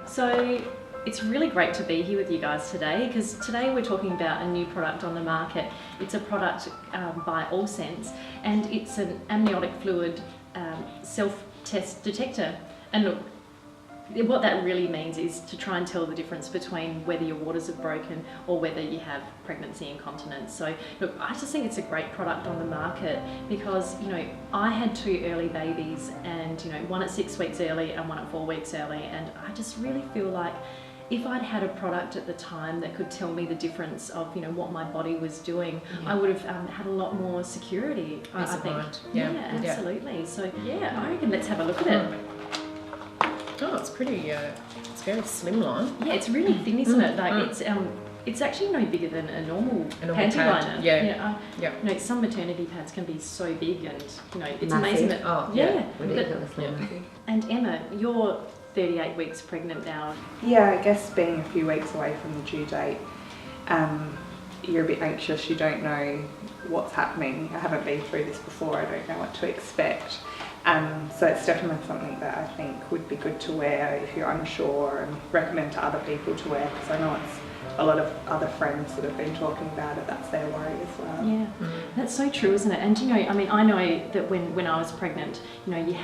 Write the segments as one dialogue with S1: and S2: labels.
S1: So it's really great to be here with you guys today, because today we're talking about a new product on the market. It's a product by AllSense, and it's an amniotic fluid self-test detector. And look, what that really means is to try and tell the difference between whether your waters have broken or whether you have pregnancy incontinence. So look, I just think it's a great product on the market because, you know, I had 2 early babies, and, you know, one at 6 weeks early and one at 4 weeks early, and I just really feel like if I'd had a product at the time that could tell me the difference of, you know, what my body was doing, I would have had a lot mind. I think. Yeah, absolutely. So yeah, I reckon let's have a look at it.
S2: Oh, it's pretty, it's very slimline.
S1: Yeah, it's really thin, isn't it? Like it's actually no bigger than a normal panty liner.
S2: Yeah.
S1: You know, some maternity pads can be so big, and, you know, it's
S3: massive.
S1: Amazing that.
S2: Oh,
S3: Ridiculously massive.
S1: And Emma, you're 38 weeks pregnant now.
S4: Yeah, I guess being a few weeks away from the due date, you're a bit anxious, you don't know what's happening. I haven't been through this before, I don't know what to expect. So it's definitely something that I think would be good to wear if you're unsure, and recommend to other people to wear, because I know it's a lot of other friends that have been talking about it, that's their worry as well.
S1: Yeah, that's so true, isn't it? And, you know, I mean, I know that when I was pregnant, you know, you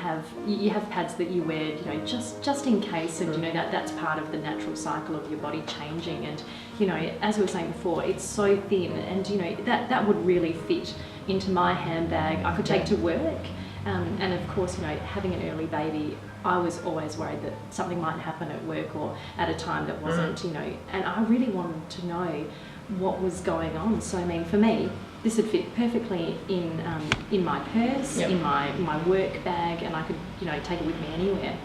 S1: have pads that you wear, you know, just in case, and, you know, that's part of the natural cycle of your body changing. And, you know, as we were saying before, it's so thin, and, you know, that would really fit into my handbag. I could take to work. And of course, you know, having an early baby, I was always worried that something might happen at work or at a time that wasn't, you know, and I really wanted to know what was going on. So, I mean, for me, this would fit perfectly in my purse, in my work bag, and I could, you know, take it with me anywhere.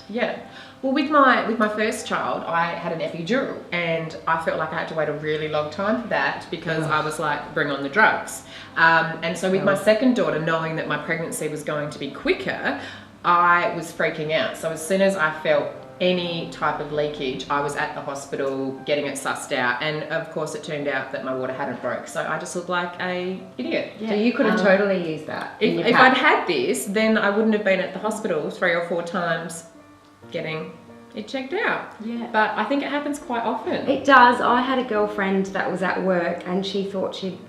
S2: Yeah. Well, with my first child, I had an epidural, and I felt like I had to wait a really long time for that because I was like, bring on the drugs. And so with my second daughter, knowing that my pregnancy was going to be quicker, I was freaking out. So as soon as I felt any type of leakage, I was at the hospital getting it sussed out, and of course it turned out that my water hadn't broke, so I just looked like a idiot.
S3: Yeah. So you could have totally used that.
S2: If I'd had this, then I wouldn't have been at the hospital 3 or 4 times getting it checked out.
S1: Yeah.
S2: But I think it happens quite often.
S3: It does. I had a girlfriend that was at work, and she thought she'd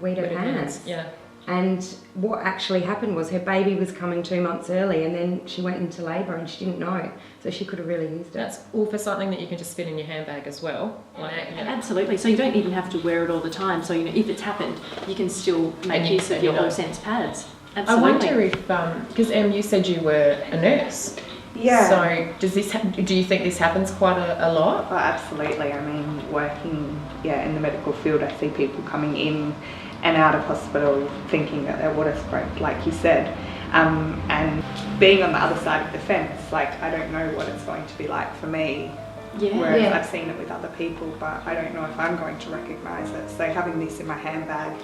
S3: weed her pants.
S2: Yeah.
S3: And what actually happened was her baby was coming 2 months early, and then she went into labour and she didn't know, so she could have really used it.
S2: That's all for something that you can just fit in your handbag as well.
S1: Absolutely. So you don't even have to wear it all the time. So, you know, if it's happened, you can still make use of your AllSense pads. Absolutely.
S2: I wonder if, because Em, you said you were a nurse.
S4: Yeah.
S2: So do you think this happens quite a lot?
S4: Oh, absolutely. I mean, working in the medical field, I see people coming in and out of hospital thinking that their water's broke, like you said. And being on the other side of the fence, like, I don't know what it's going to be like for me. Whereas I've seen it with other people, but I don't know if I'm going to recognise it. So having this in my handbag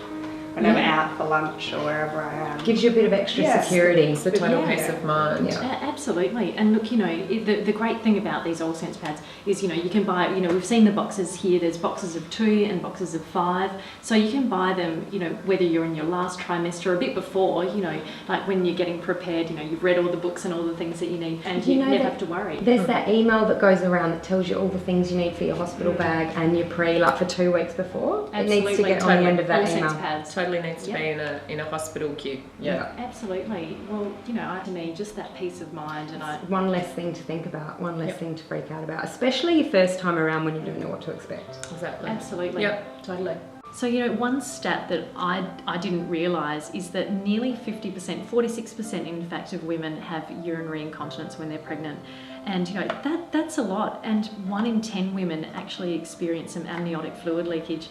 S4: when I'm out for lunch or wherever I am.
S3: Gives you a bit of extra security.
S2: It's a total peace of mind.
S1: Absolutely. And look, you know, the great thing about these AllSense pads is, you know, you can buy, you know, we've seen the boxes here, there's boxes of 2 and boxes of 5. So you can buy them, you know, whether you're in your last trimester or a bit before, you know, like when you're getting prepared, you know, you've read all the books and all the things that you need, and you never have to worry.
S3: There's that email that goes around that tells you all the things you need for your hospital bag and your pre, like for 2 weeks before.
S1: Absolutely.
S3: It needs to get on the end of that
S1: AllSense
S3: email.
S1: pads.
S2: Totally needs to be in a hospital queue.
S1: Yeah, absolutely. Well, you know, to me, just that peace of mind, and
S3: one less thing to think about, one less thing to freak out about, especially your first time around when you don't know what to expect.
S2: Exactly.
S1: Absolutely.
S2: Yep, totally.
S1: So, you know, one stat that I didn't realise is that nearly 50%, 46% in fact, of women have urinary incontinence when they're pregnant. And, you know, that's a lot. And 1 in 10 women actually experience some amniotic fluid leakage.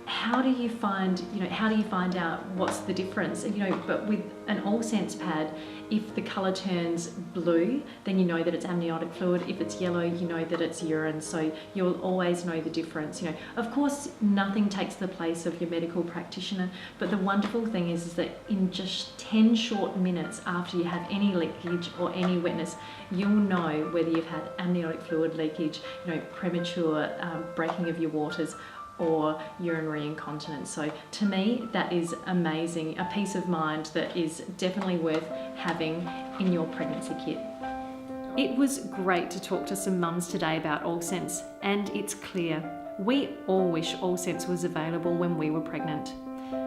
S1: How do you find out what's the difference? You know, but with an AllSense pad, if the colour turns blue, then you know that it's amniotic fluid. If it's yellow, you know that it's urine. So you'll always know the difference. You know, of course, nothing takes the place of your medical practitioner, but the wonderful thing is that in just 10 short minutes after you have any leakage or any wetness, you'll know whether you've had amniotic fluid leakage, you know, premature breaking of your waters, or urinary incontinence. So to me, that is amazing, a peace of mind that is definitely worth having in your pregnancy kit. It was great to talk to some mums today about AllSense, and it's clear, we all wish AllSense was available when we were pregnant.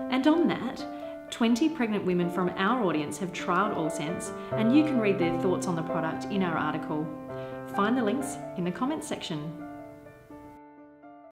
S1: And on that, 20 pregnant women from our audience have trialled AllSense, and you can read their thoughts on the product in our article. Find the links in the comments section.